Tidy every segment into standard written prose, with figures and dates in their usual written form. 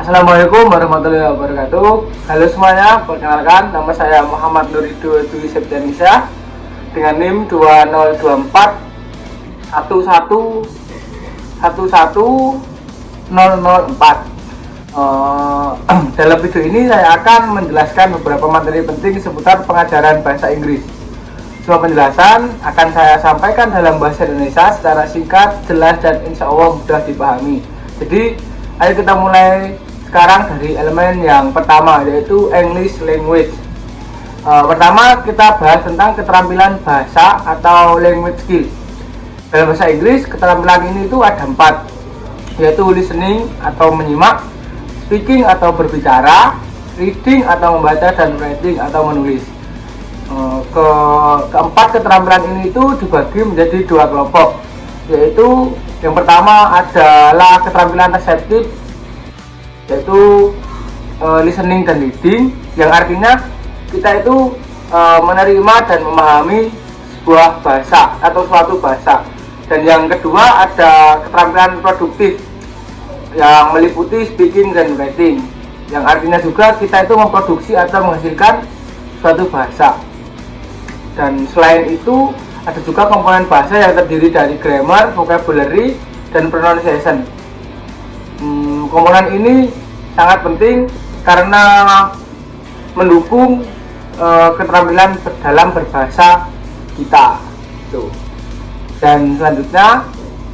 Assalamualaikum warahmatullahi wabarakatuh. Halo semuanya, perkenalkan nama saya Muhammad Nurido Dwi Septianisa dengan NIM 2024 1111004. Dalam video ini saya akan menjelaskan beberapa materi penting seputar pengajaran bahasa Inggris. Semua penjelasan akan saya sampaikan dalam bahasa Indonesia secara singkat, jelas, dan insya Allah mudah dipahami. Jadi, ayo kita mulai sekarang dari elemen yang pertama, yaitu English language. Pertama kita bahas tentang keterampilan bahasa atau language skill. Dalam bahasa Inggris, keterampilan ini itu ada 4, yaitu listening atau menyimak, speaking atau berbicara, reading atau membaca, dan writing atau menulis. Keempat keterampilan ini itu dibagi menjadi 2 kelompok, yaitu yang pertama adalah keterampilan reseptif, yaitu listening dan reading, yang artinya kita itu menerima dan memahami sebuah bahasa atau suatu bahasa. Dan yang kedua ada keterampilan produktif yang meliputi speaking dan writing, yang artinya juga kita itu memproduksi atau menghasilkan suatu bahasa. Dan selain itu ada juga komponen bahasa yang terdiri dari grammar, vocabulary, dan pronunciation. Komponen ini sangat penting karena mendukung keterampilan dalam berbahasa kita. Dan selanjutnya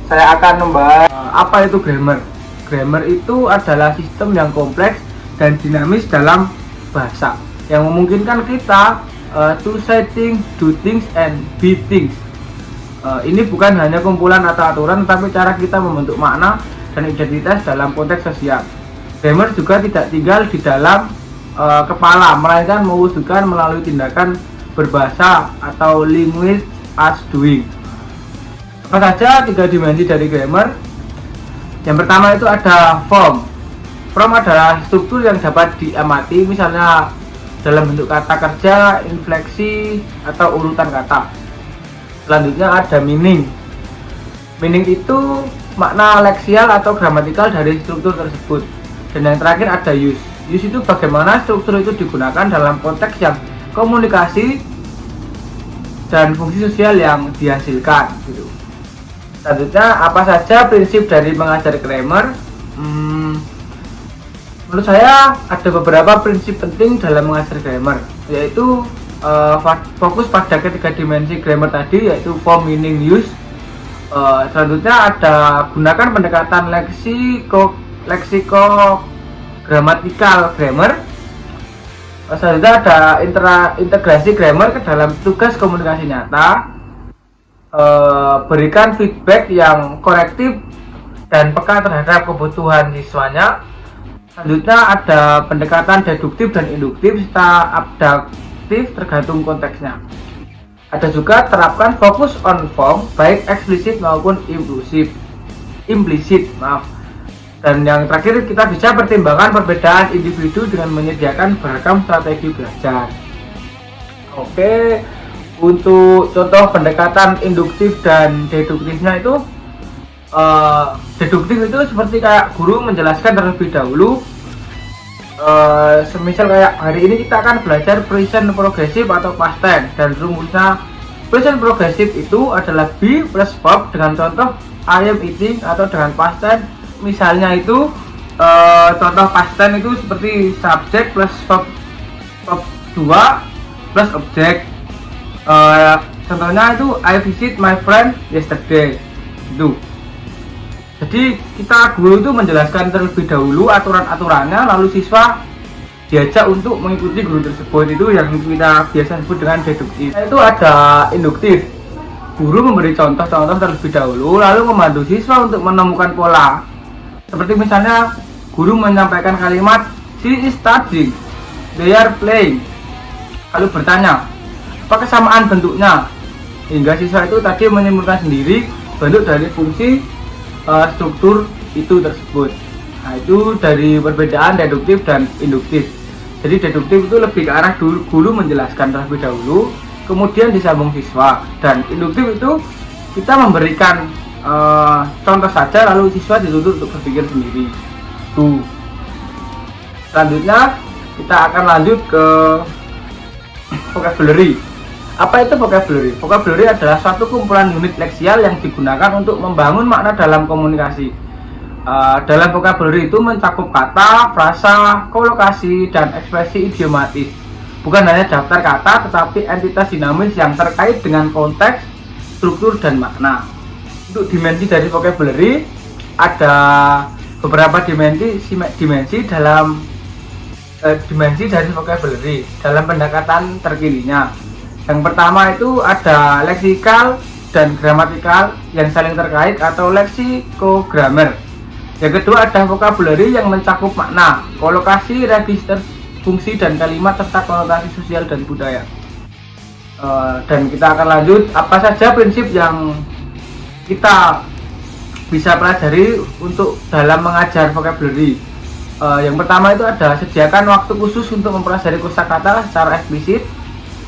saya akan membahas apa itu grammar. Grammar itu adalah sistem yang kompleks dan dinamis dalam bahasa yang memungkinkan kita to say things, do things, and be things. Ini bukan hanya kumpulan atau aturan, tetapi cara kita membentuk makna dan identitas dalam konteks sosial. Grammar juga tidak tinggal di dalam kepala, melainkan mewujudkan melalui tindakan berbahasa atau language as doing. Apa saja 3 dimensi dari grammar? Yang pertama itu ada form. Form adalah struktur yang dapat diamati, misalnya dalam bentuk kata kerja, infleksi, atau urutan kata. Selanjutnya ada meaning. Meaning itu makna leksial atau gramatikal dari struktur tersebut. Dan yang terakhir ada use. Use itu bagaimana struktur itu digunakan dalam konteks yang komunikasi dan fungsi sosial yang dihasilkan gitu. Selanjutnya, apa saja prinsip dari mengajar grammar? Menurut saya ada beberapa prinsip penting dalam mengajar grammar, yaitu fokus pada ketiga dimensi grammar tadi, yaitu form, meaning, use. Selanjutnya ada gunakan pendekatan leksiko-gramatikal grammar. Selanjutnya ada integrasi grammar ke dalam tugas komunikasi nyata. Berikan feedback yang korektif dan peka terhadap kebutuhan siswanya. Selanjutnya ada pendekatan deduktif dan induktif serta adaptif tergantung konteksnya. Ada juga terapkan fokus on form baik eksplisit maupun implisit. Dan yang terakhir kita bisa pertimbangkan perbedaan individu dengan menyediakan beragam strategi belajar. Oke, untuk contoh pendekatan induktif dan deduktifnya itu, deduktif itu seperti kayak guru menjelaskan terlebih dahulu. Semisal kayak hari ini kita akan belajar present progressive atau past tense, dan rumusnya present progressive itu adalah be plus verb dengan contoh I am eating, atau dengan past tense misalnya itu contoh past tense itu seperti subject plus verb 2 plus object. Contohnya itu I visit my friend yesterday itu. Jadi guru itu menjelaskan terlebih dahulu aturan-aturannya, lalu siswa diajak untuk mengikuti guru tersebut. Itu yang kita biasa sebut dengan deduktif. Itu ada induktif. Guru memberi contoh-contoh terlebih dahulu, lalu membantu siswa untuk menemukan pola. Seperti misalnya guru menyampaikan kalimat she is studying, they are playing, lalu bertanya apa kesamaan bentuknya, hingga siswa itu tadi menyimpulkan sendiri bentuk dari fungsi struktur itu tersebut. Nah, itu dari perbedaan deduktif dan induktif. Jadi deduktif itu lebih ke arah guru menjelaskan terlebih dahulu, kemudian disambung siswa. Dan induktif itu kita memberikan contoh saja, lalu siswa dituntut untuk berpikir sendiri. Selanjutnya kita akan lanjut ke vocabulary. Apa itu vocabulary? Vocabulary adalah suatu kumpulan unit leksial yang digunakan untuk membangun makna dalam komunikasi. Dalam vocabulary itu mencakup kata, frasa, kolokasi, dan ekspresi idiomatis. Bukan hanya daftar kata, tetapi entitas dinamis yang terkait dengan konteks, struktur, dan makna. Untuk dimensi dari vocabulary, ada beberapa dimensi dalam dimensi dari vocabulary dalam pendekatan terkininya. Yang pertama itu ada leksikal dan gramatikal yang saling terkait atau leksikogramer. Yang kedua ada vocabulary yang mencakup makna, kolokasi, register, fungsi dan kalimat serta konotasi sosial dan budaya. Dan kita akan lanjut apa saja prinsip yang kita bisa pelajari untuk dalam mengajar vocabulary. Yang pertama itu ada sediakan waktu khusus untuk mempelajari kosakata secara eksplisit.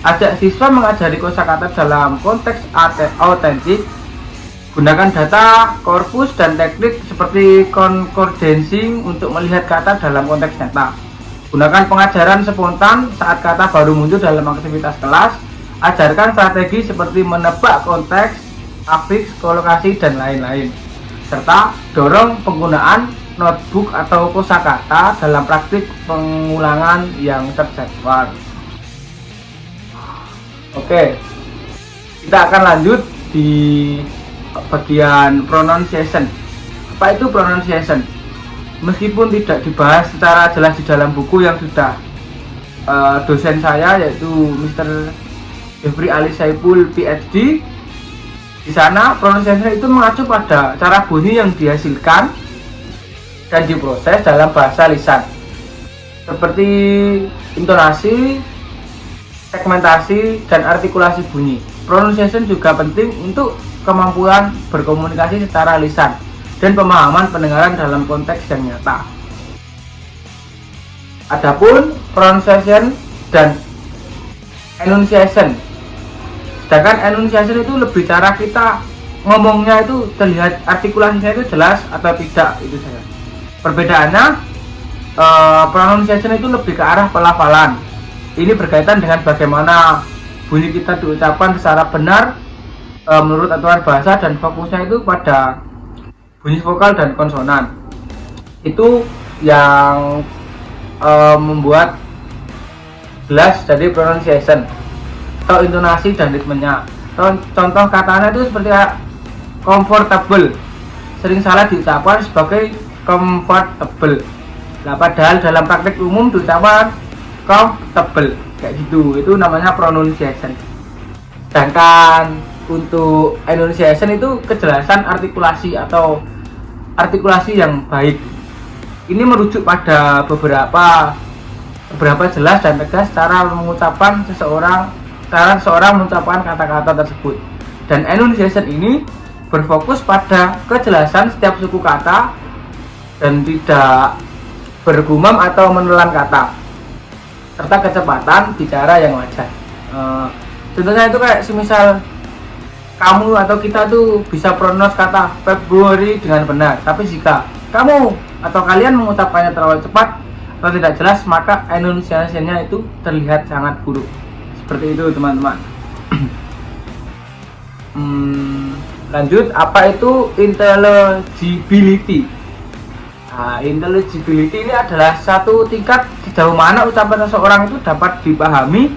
Ajak siswa mengajari kosakata dalam konteks autentik. Gunakan data, korpus, dan teknik seperti concordensing untuk melihat kata dalam konteks nyata. Gunakan pengajaran spontan saat kata baru muncul dalam aktivitas kelas. Ajarkan strategi seperti menebak konteks, afiks, kolokasi, dan lain-lain. Serta dorong penggunaan notebook atau kosakata dalam praktik pengulangan yang terjadwal. Oke, kita akan lanjut di bagian pronunciation. Apa itu pronunciation? Meskipun tidak dibahas secara jelas di dalam buku yang sudah dosen saya yaitu Mr. Jeffrey Ali Saipul PhD, di sana pronunciation itu mengacu pada cara bunyi yang dihasilkan dan diproses dalam bahasa lisan, seperti intonasi, segmentasi, dan artikulasi bunyi. Pronunciation juga penting untuk kemampuan berkomunikasi secara lisan dan pemahaman pendengaran dalam konteks yang nyata. Adapun pronunciation dan enunciation. Sedangkan enunciation itu lebih cara kita ngomongnya itu terlihat artikulasinya itu jelas atau tidak, itu saja. Perbedaannya, pronunciation itu lebih ke arah pelafalan. Ini berkaitan dengan bagaimana bunyi kita diucapkan secara benar menurut aturan bahasa, dan fokusnya itu pada bunyi vokal dan konsonan. Itu yang membuat jelas dari pronunciation atau intonasi dan ritmenya. Contoh katanya itu seperti comfortable, sering salah diucapkan sebagai comfortable. Nah, padahal dalam praktik umum diucapkan comfortable kayak gitu. Itu namanya pronunciation. Sedangkan untuk enunciation itu kejelasan artikulasi atau artikulasi yang baik. Ini merujuk pada beberapa jelas dan tegas cara mengucapkan seseorang mengucapkan kata-kata tersebut. Dan enunciation ini berfokus pada kejelasan setiap suku kata dan tidak bergumam atau menelan kata, serta kecepatan bicara yang wajar. Contohnya itu kayak semisal kamu atau kita tuh bisa pronounce kata Februari dengan benar, tapi jika kamu atau kalian mengucapkannya terlalu cepat atau tidak jelas, maka enunciation-nya itu terlihat sangat buruk. Seperti itu teman-teman. Lanjut, apa itu intelligibility? Nah, intelligibility ini adalah satu tingkat sejauh mana ucapan seseorang itu dapat dipahami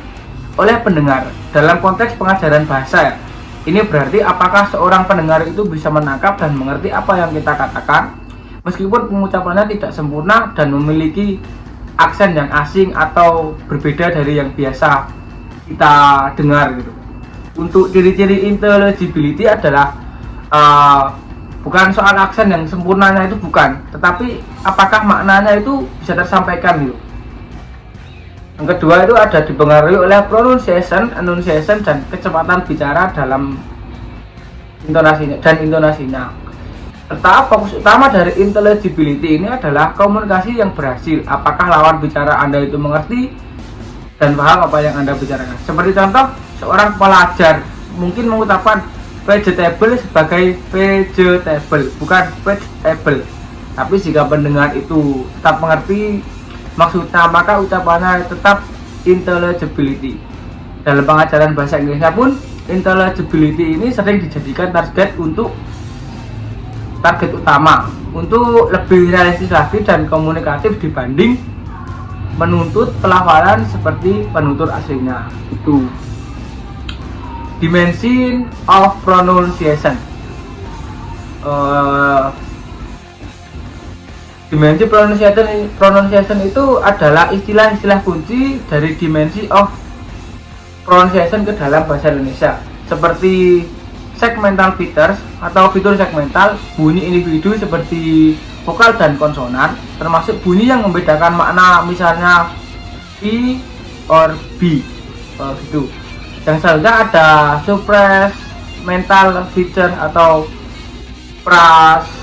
oleh pendengar dalam konteks pengajaran bahasa. Ini berarti apakah seorang pendengar itu bisa menangkap dan mengerti apa yang kita katakan, meskipun pengucapannya tidak sempurna dan memiliki aksen yang asing atau berbeda dari yang biasa kita dengar gitu. Untuk ciri-ciri intelligibility adalah bukan soal aksen yang sempurnanya itu bukan, tetapi apakah maknanya itu bisa tersampaikan gitu. Yang kedua itu ada dipengaruhi oleh pronunciation, enunciation, dan kecepatan bicara dalam intonasinya. Serta fokus utama dari intelligibility ini adalah komunikasi yang berhasil. Apakah lawan bicara Anda itu mengerti dan paham apa yang Anda bicarakan. Seperti contoh, seorang pelajar mungkin mengucapkan vegetable sebagai vegetable, bukan vegetable. Tapi jika pendengar itu tetap mengerti maksudnya, maka ucapannya tetap intelligibility. Dalam pengajaran bahasa Inggrisnya pun, intelligibility ini sering dijadikan target utama untuk lebih realistis lagi dan komunikatif dibanding menuntut pelafalan seperti penutur aslinya. Itu dimension of pronunciation. Dimensi pronunciation itu adalah istilah-istilah kunci dari dimensi of pronunciation ke dalam bahasa Indonesia, seperti segmental features atau fitur segmental, bunyi individu seperti vokal dan konsonan, termasuk bunyi yang membedakan makna, misalnya I or B, gitu. Yang selanjutnya ada suppress mental feature atau prasadi.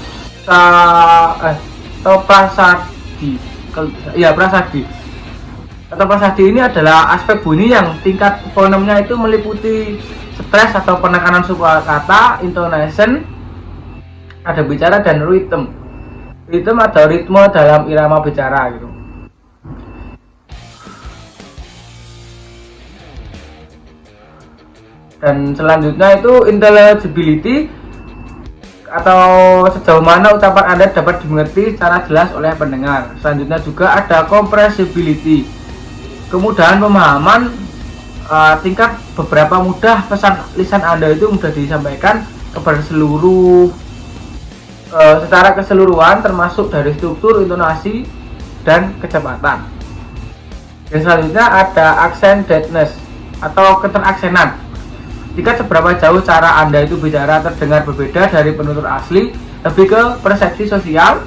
Prasadi ini adalah aspek bunyi yang tingkat fonemnya itu meliputi stress atau penekanan suara kata, intonation, ada bicara, dan rhythm. Rhythm atau ritme dalam irama bicara gitu. Dan selanjutnya itu intelligibility, atau sejauh mana ucapan Anda dapat dimengerti secara jelas oleh pendengar. Selanjutnya juga ada compressibility, kemudahan pemahaman, tingkat beberapa mudah pesan lisan Anda itu mudah disampaikan kepada secara keseluruhan, termasuk dari struktur, intonasi, dan kecepatan. Dan selanjutnya ada accentedness atau keteraksenan, jika seberapa jauh cara Anda itu bicara terdengar berbeda dari penutur asli, lebih ke persepsi sosial,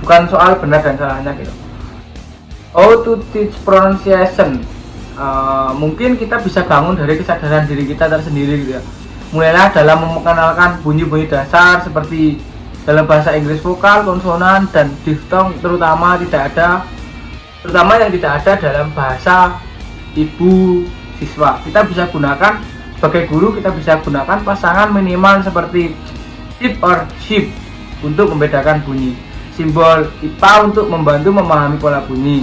bukan soal benar dan salahnya gitu. How to teach pronunciation, mungkin kita bisa bangun dari kesadaran diri kita tersendiri gitu ya. Mulailah dalam mengenalkan bunyi-bunyi dasar seperti dalam bahasa Inggris vokal, konsonan, dan diftong, terutama yang tidak ada dalam bahasa ibu siswa. Kita bisa gunakan sebagai guru, kita bisa gunakan pasangan minimal seperti sheep or sheep untuk membedakan bunyi, simbol IPA untuk membantu memahami pola bunyi,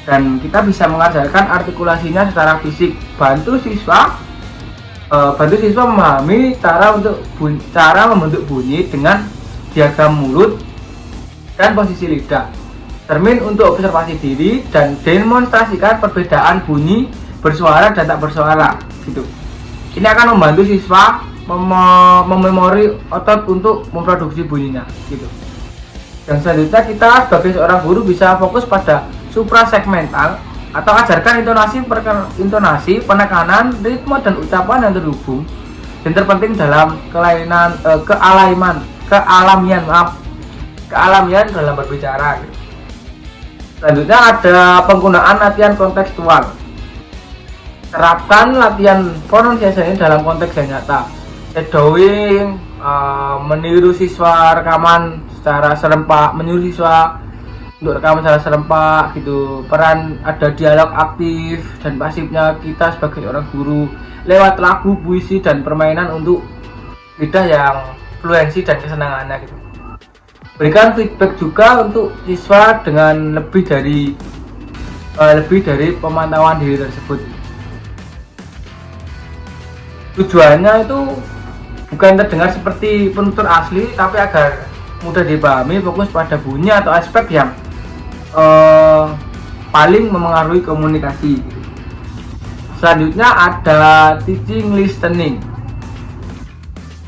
dan kita bisa mengajarkan artikulasinya secara fisik, bantu siswa memahami cara membentuk bunyi dengan diagram mulut dan posisi lidah, termin untuk observasi diri, dan demonstrasikan perbedaan bunyi bersuara dan tak bersuara gitu. Ini akan membantu siswa mememori otot untuk memproduksi bunyinya gitu. Dan selanjutnya kita sebagai seorang guru bisa fokus pada suprasegmental atau ajarkan intonasi, penekanan, ritme, dan ucapan yang terhubung dan terpenting dalam kealamian dalam berbicara gitu. Selanjutnya ada penggunaan latihan kontekstual. Terapkan latihan pronunciation ini dalam konteks yang nyata. Shadowing, meniru siswa rekaman secara serempak, menyuruh siswa untuk rekaman secara serempak gitu. Peran ada dialog aktif dan pasifnya kita sebagai orang guru lewat lagu, puisi, dan permainan untuk lidah yang fluensi dan kesenangannya gitu. Berikan feedback juga untuk siswa dengan lebih dari pemantauan diri tersebut. Tujuannya itu bukan terdengar seperti penutur asli, tapi agar mudah dipahami, fokus pada bunyi atau aspek yang paling memengaruhi komunikasi. Selanjutnya ada teaching listening.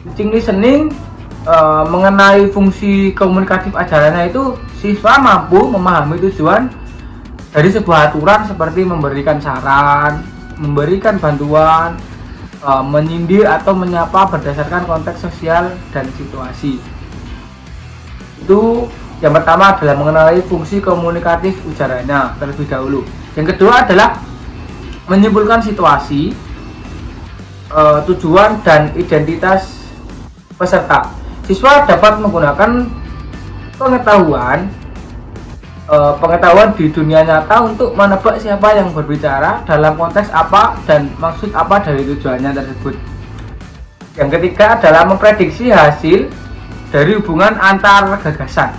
Teaching listening mengenai fungsi komunikatif ajarannya itu siswa mampu memahami tujuan dari sebuah aturan seperti memberikan saran, memberikan bantuan, menyindir atau menyapa berdasarkan konteks sosial dan situasi. Itu yang pertama adalah mengenai fungsi komunikatif ujarannya terlebih dahulu. Yang kedua adalah menyimpulkan situasi, tujuan, dan identitas peserta. Siswa dapat menggunakan pengetahuan di dunia nyata untuk menebak siapa yang berbicara, dalam konteks apa, dan maksud apa dari tujuannya tersebut. Yang ketiga adalah memprediksi hasil dari hubungan antar gagasan.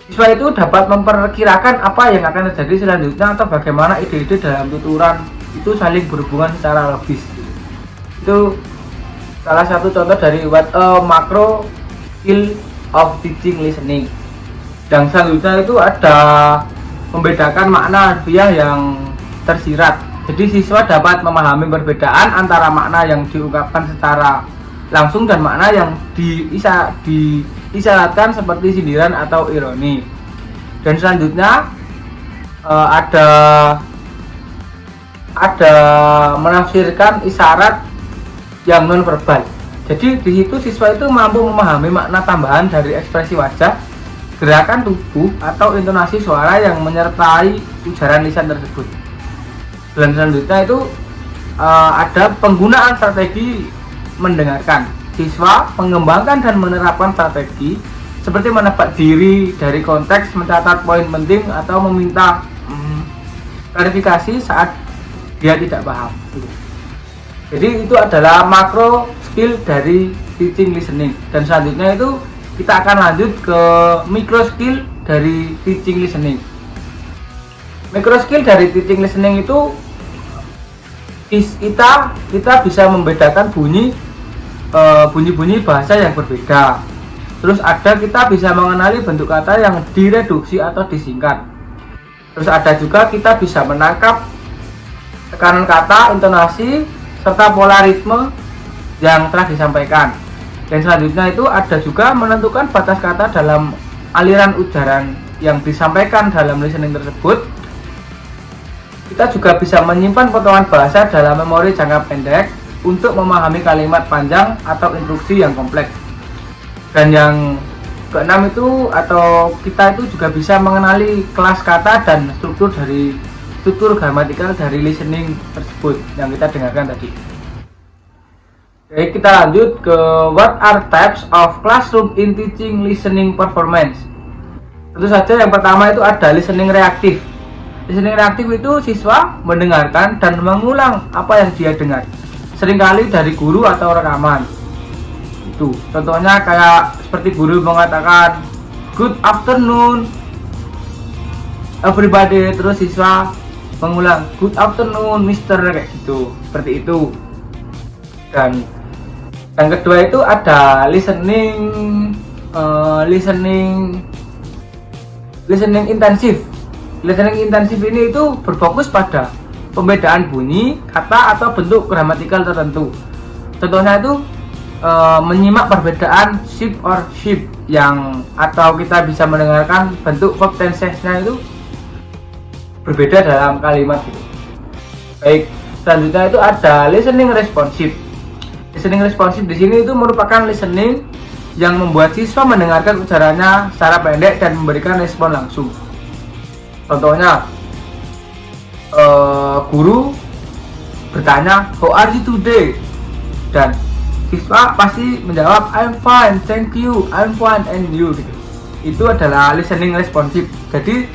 Siswa itu dapat memperkirakan apa yang akan terjadi selanjutnya atau bagaimana ide-ide dalam tuturan itu saling berhubungan secara logis. Itu salah satu contoh dari what a macro skill of teaching listening. Dan selanjutnya itu ada membedakan makna harfiah yang tersirat. Jadi siswa dapat memahami perbedaan antara makna yang diungkapkan secara langsung dan makna yang diisyaratkan seperti sindiran atau ironi. Dan selanjutnya ada menafsirkan isyarat yang non verbal. Jadi di situ siswa itu mampu memahami makna tambahan dari ekspresi wajah, gerakan tubuh atau intonasi suara yang menyertai ujaran lisan tersebut. Dan selanjutnya itu ada penggunaan strategi mendengarkan. Siswa mengembangkan dan menerapkan strategi seperti menebak diri dari konteks, mencatat poin penting atau meminta klarifikasi saat dia tidak paham. Jadi itu adalah makro skill dari teaching listening. Dan selanjutnya itu kita akan lanjut ke micro skill dari teaching listening. Micro skill dari teaching listening itu kita bisa membedakan bunyi-bunyi bahasa yang berbeda. Terus kita bisa mengenali bentuk kata yang direduksi atau disingkat. Terus ada juga kita bisa menangkap tekanan kata, intonasi, serta pola ritme yang telah disampaikan. Dan selanjutnya itu ada juga menentukan batas kata dalam aliran ujaran yang disampaikan dalam listening tersebut. Kita juga bisa menyimpan potongan bahasa dalam memori jangka pendek untuk memahami kalimat panjang atau instruksi yang kompleks. Dan yang keenam itu kita itu juga bisa mengenali kelas kata dan struktur gramatikal dari listening tersebut yang kita dengarkan tadi. Oke, kita lanjut ke what are types of classroom in teaching listening performance. Tentu saja yang pertama itu ada listening reaktif. Listening reaktif itu siswa mendengarkan dan mengulang apa yang dia dengar, seringkali dari guru atau rekaman. Itu contohnya kayak seperti guru mengatakan good afternoon everybody, terus siswa mengulang good afternoon mister, kayak gitu, seperti itu. Dan yang kedua itu ada listening intensif. Listening intensif ini itu berfokus pada pembedaan bunyi, kata atau bentuk gramatikal tertentu. Contohnya itu menyimak perbedaan sheep or sheep atau kita bisa mendengarkan bentuk verb tenses-nya itu berbeda dalam kalimat gitu. Baik, selanjutnya itu ada listening responsif. Listening responsif di sini itu merupakan listening yang membuat siswa mendengarkan ujarannya secara pendek dan memberikan respon langsung. Contohnya, guru bertanya, "How are you today?" Dan siswa pasti menjawab, "I'm fine, thank you, I'm fine, and you." Gitu. Itu adalah listening responsif. Jadi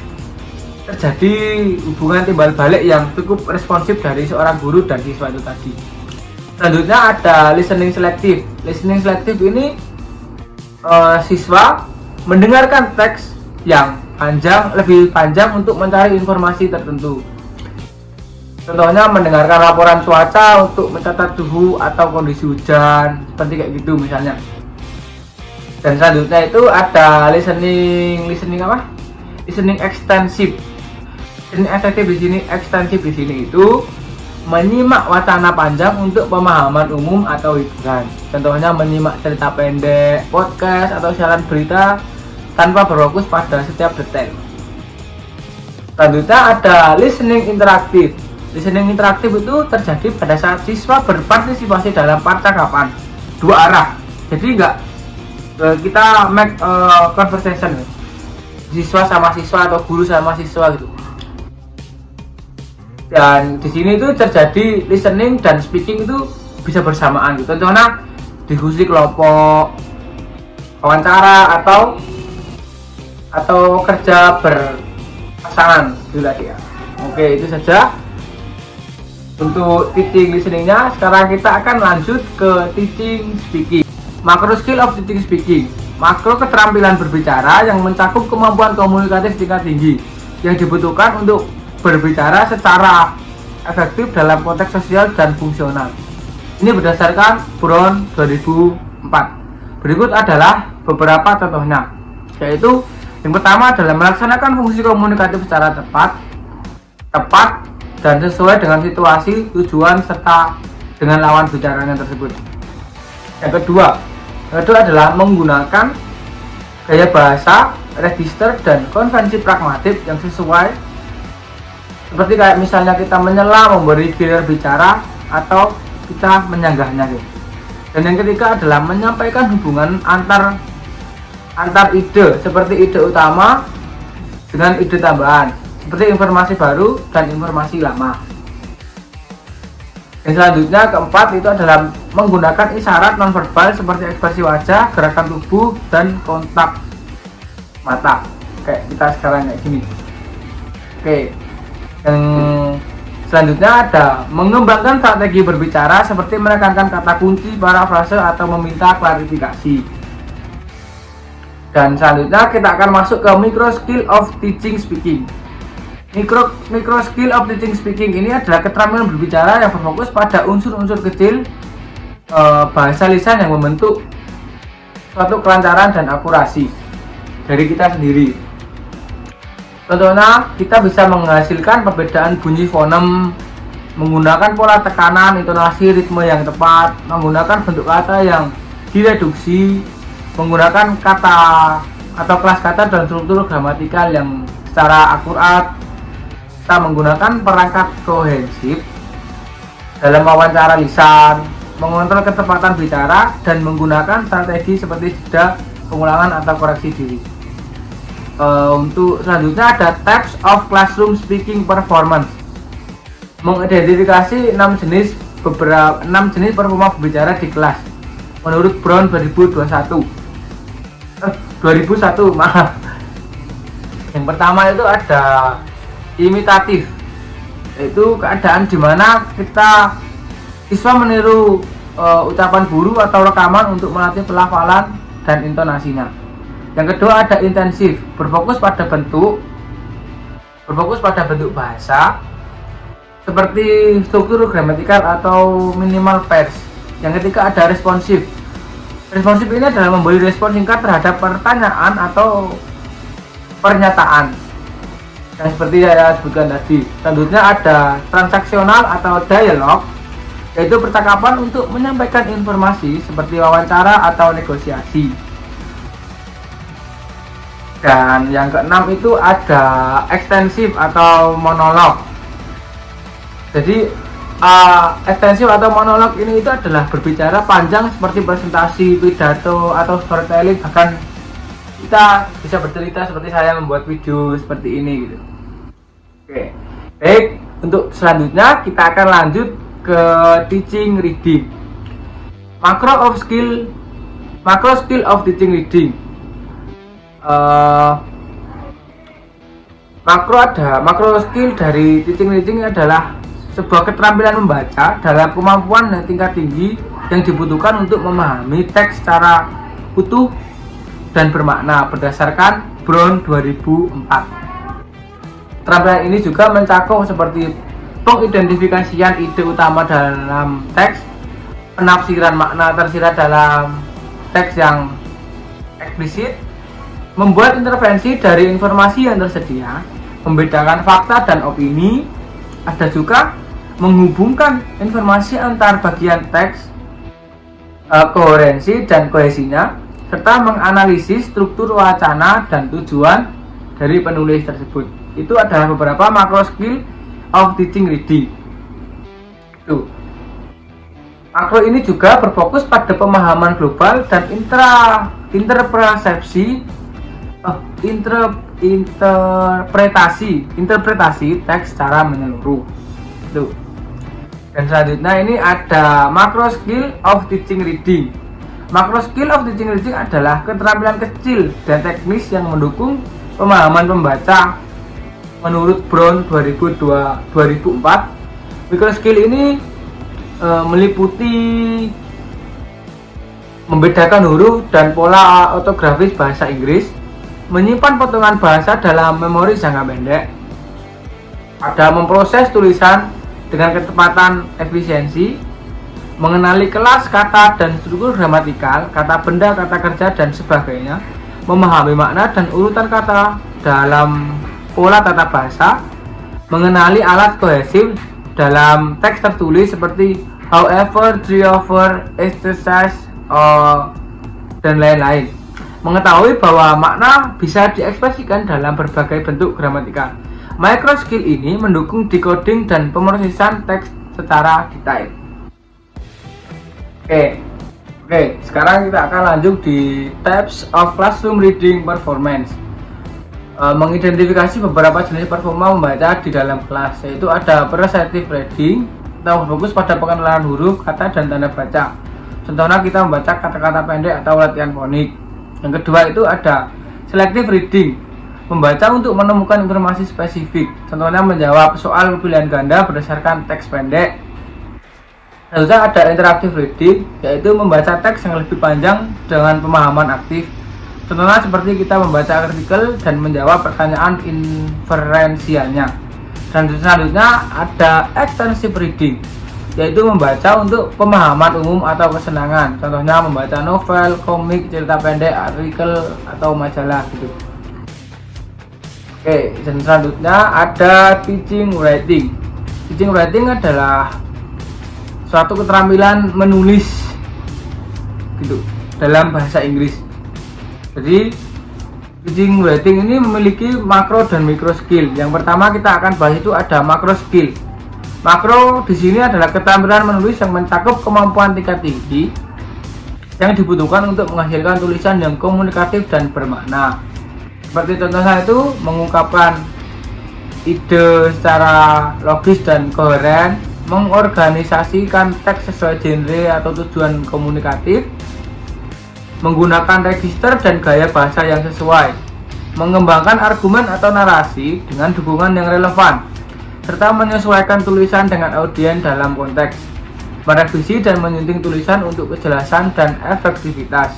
terjadi hubungan timbal balik yang cukup responsif dari seorang guru dan siswa itu tadi. Selanjutnya ada listening selektif. Listening selektif ini siswa mendengarkan teks yang lebih panjang untuk mencari informasi tertentu. Contohnya mendengarkan laporan cuaca untuk mencatat suhu atau kondisi hujan, seperti kayak gitu misalnya. Dan selanjutnya itu ada listening ekstensif. Listening ekstensif di sini itu menyimak wacana panjang untuk pemahaman umum atau hiburan. Contohnya menyimak cerita pendek, podcast atau siaran berita tanpa berfokus pada setiap detail. Selanjutnya ada listening interaktif. Listening interaktif itu terjadi pada saat siswa berpartisipasi dalam percakapan dua arah. Jadi kita make conversation, siswa sama siswa atau guru sama siswa gitu. Dan di sini itu terjadi listening dan speaking itu bisa bersamaan gitu. Contohnya diskusi kelompok, wawancara atau kerja berpasangan gitu tadi ya. Oke, itu saja untuk teaching listeningnya. Sekarang kita akan lanjut ke teaching speaking. Macro skill of teaching speaking. makro keterampilan berbicara yang mencakup kemampuan komunikatif tingkat tinggi yang dibutuhkan untuk berbicara secara efektif dalam konteks sosial dan fungsional. Ini berdasarkan Brown 2004. Berikut adalah beberapa contohnya, yaitu yang pertama adalah melaksanakan fungsi komunikatif secara tepat, dan sesuai dengan situasi, tujuan, serta dengan lawan bicaranya tersebut. Yang kedua adalah menggunakan gaya bahasa, register, dan konvensi pragmatik yang sesuai, seperti kayak misalnya kita menyela, memberi giliran bicara, atau kita menyanggahnya gitu. Dan yang ketiga adalah menyampaikan hubungan antar ide, seperti ide utama dengan ide tambahan, seperti informasi baru dan informasi lama. Yang selanjutnya keempat itu adalah menggunakan isyarat nonverbal seperti ekspresi wajah, gerakan tubuh, dan kontak mata, kayak kita sekarang kayak gini. Oke, yang selanjutnya ada mengembangkan strategi berbicara seperti menekankan kata kunci, parafrase, atau meminta klarifikasi. Dan selanjutnya kita akan masuk ke micro skill of teaching speaking. Micro skill of teaching speaking ini adalah keterampilan berbicara yang berfokus pada unsur-unsur kecil bahasa lisan yang membentuk suatu kelancaran dan akurasi dari kita sendiri. Contohnya, kita bisa menghasilkan perbedaan bunyi fonem, menggunakan pola tekanan, intonasi, ritme yang tepat, menggunakan bentuk kata yang direduksi, menggunakan kata atau kelas kata dan struktur gramatikal yang secara akurat. Kita menggunakan perangkat kohensif dalam wawancara lisan, mengontrol ketepatan bicara, dan menggunakan strategi seperti jeda, pengulangan, atau koreksi diri. Untuk selanjutnya ada types of classroom speaking performance, mengidentifikasi 6 jenis performa berbicara di kelas menurut Brown 2001, maaf. Yang pertama itu ada imitatif, yaitu keadaan di mana siswa meniru ucapan guru atau rekaman untuk melatih pelafalan dan intonasinya. Yang kedua ada intensif, berfokus pada bentuk bahasa seperti struktur gramatikal atau minimal pairs. Yang ketiga ada responsif. Responsif ini adalah memberi respon singkat terhadap pertanyaan atau pernyataan yang seperti saya sebutkan tadi. Selanjutnya ada transaksional atau dialog, yaitu percakapan untuk menyampaikan informasi seperti wawancara atau negosiasi. Dan yang keenam itu ada ekstensif atau monolog. Jadi ekstensif atau monolog ini itu adalah berbicara panjang seperti presentasi, pidato, atau storytelling. Bahkan kita bisa bercerita seperti saya membuat video seperti ini gitu. Oke, baik. Untuk selanjutnya kita akan lanjut ke teaching reading. Macro skill of teaching reading. Macro skill dari teaching reading adalah sebuah keterampilan membaca dalam kemampuan dan tingkat tinggi yang dibutuhkan untuk memahami teks secara utuh dan bermakna berdasarkan Brown 2004. Keterampilan ini juga mencakup seperti pengidentifikasian ide utama dalam teks, penafsiran makna tersirat dalam teks yang eksplisit, membuat intervensi dari informasi yang tersedia, membedakan fakta dan opini, ada juga menghubungkan informasi antar bagian teks, koherensi dan kohesinya, serta menganalisis struktur wacana dan tujuan dari penulis tersebut. Itu adalah beberapa macro skill of teaching reading. Makro ini juga berfokus pada pemahaman global dan interpretasi teks secara menyeluruh. Dan selanjutnya ini ada macro skill of teaching reading. Macro skill of teaching reading adalah keterampilan kecil dan teknis yang mendukung pemahaman pembaca menurut Brown 2004. Micro skill ini meliputi membedakan huruf dan pola ortografis bahasa Inggris, menyimpan potongan bahasa dalam memori jangka pendek, ada memproses tulisan dengan ketepatan efisiensi, mengenali kelas kata dan struktur gramatikal, kata benda, kata kerja, dan sebagainya, memahami makna dan urutan kata dalam pola tata bahasa, mengenali alat kohesif dalam teks tertulis seperti however, therefore, exercise, dan lain-lain. Mengetahui bahwa makna bisa diekspresikan dalam berbagai bentuk gramatikal. Micro skill ini mendukung decoding dan pemrosesan teks secara detail. Oke, sekarang kita akan lanjut di types of classroom reading performance. Mengidentifikasi beberapa jenis performa membaca di dalam kelas, yaitu ada perceptive reading atau fokus pada pengenalan huruf, kata, dan tanda baca. Contohnya kita membaca kata-kata pendek atau latihan fonik. Yang kedua itu ada selective reading, membaca untuk menemukan informasi spesifik. Contohnya menjawab soal pilihan ganda berdasarkan teks pendek. Selanjutnya ada interactive reading, yaitu membaca teks yang lebih panjang dengan pemahaman aktif. Contohnya seperti kita membaca artikel dan menjawab pertanyaan inferensialnya. Dan selanjutnya ada extensive reading, yaitu membaca untuk pemahaman umum atau kesenangan. Contohnya membaca novel, komik, cerita pendek, artikel, atau majalah gitu. Dan selanjutnya ada teaching writing. Teaching writing adalah suatu keterampilan menulis gitu dalam bahasa Inggris. Jadi teaching writing ini memiliki makro dan mikro skill. Yang pertama kita akan bahas itu ada makro skill. Makro di sini adalah keterampilan menulis yang mencakup kemampuan tingkat tinggi yang dibutuhkan untuk menghasilkan tulisan yang komunikatif dan bermakna. Seperti contohnya itu mengungkapkan ide secara logis dan koheren, mengorganisasikan teks sesuai genre atau tujuan komunikatif, menggunakan register dan gaya bahasa yang sesuai, mengembangkan argumen atau narasi dengan dukungan yang relevan, serta menyesuaikan tulisan dengan audiens dalam konteks, merevisi dan menyunting tulisan untuk kejelasan dan efektivitas.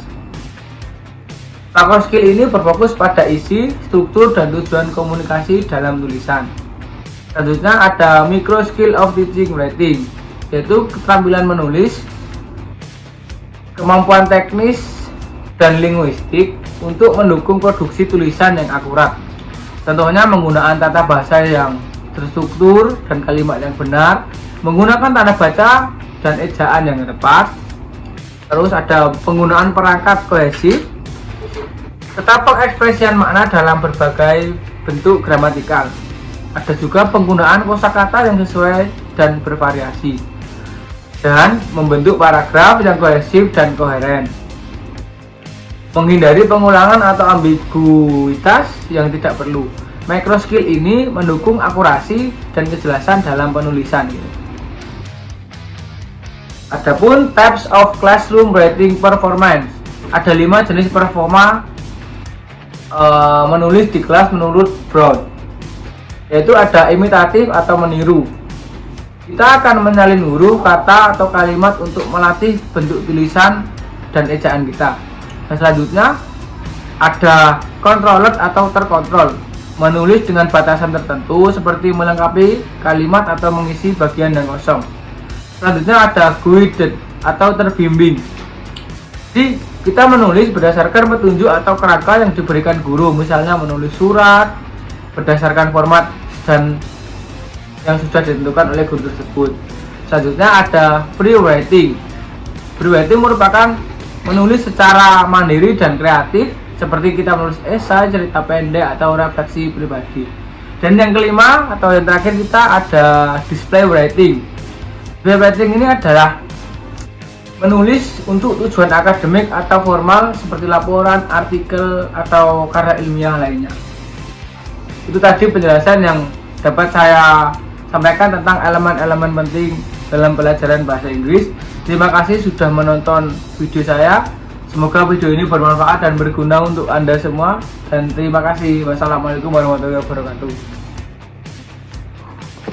Makro skill ini berfokus pada isi, struktur, dan tujuan komunikasi dalam tulisan. Selanjutnya ada micro skill of teaching writing, yaitu keterampilan menulis, kemampuan teknis dan linguistik untuk mendukung produksi tulisan yang akurat. Contohnya menggunakan tata bahasa yang terstruktur dan kalimat yang benar, menggunakan tanda baca dan ejaan yang tepat. Terus ada penggunaan perangkat kohesif, serta pengekspresian makna dalam berbagai bentuk gramatikal. Ada juga penggunaan kosakata yang sesuai dan bervariasi, dan membentuk paragraf yang kohesif dan koheren. Menghindari pengulangan atau ambiguitas yang tidak perlu. Micro skill ini mendukung akurasi dan kejelasan dalam penulisan. Adapun types of classroom writing performance, ada 5 jenis performa menulis di kelas menurut Brown, yaitu ada imitatif atau meniru. Kita akan menyalin huruf, kata, atau kalimat untuk melatih bentuk tulisan dan ejaan kita. Dan selanjutnya ada controlled atau terkontrol, menulis dengan batasan tertentu seperti melengkapi kalimat atau mengisi bagian yang kosong. Selanjutnya ada guided atau terbimbing. Jadi kita menulis berdasarkan petunjuk atau kerangka yang diberikan guru, misalnya menulis surat berdasarkan format dan yang sudah ditentukan oleh guru tersebut. Selanjutnya ada free writing. Free writing merupakan menulis secara mandiri dan kreatif, seperti kita menulis esai, cerita pendek, atau refleksi pribadi. Dan yang kelima atau yang terakhir kita ada display writing. Display writing ini adalah menulis untuk tujuan akademik atau formal seperti laporan, artikel, atau karya ilmiah lainnya. Itu tadi penjelasan yang dapat saya sampaikan tentang elemen-elemen penting dalam pelajaran bahasa Inggris. Terima kasih sudah menonton video saya. Semoga video ini bermanfaat dan berguna untuk Anda semua. Dan terima kasih. Wassalamualaikum warahmatullahi wabarakatuh.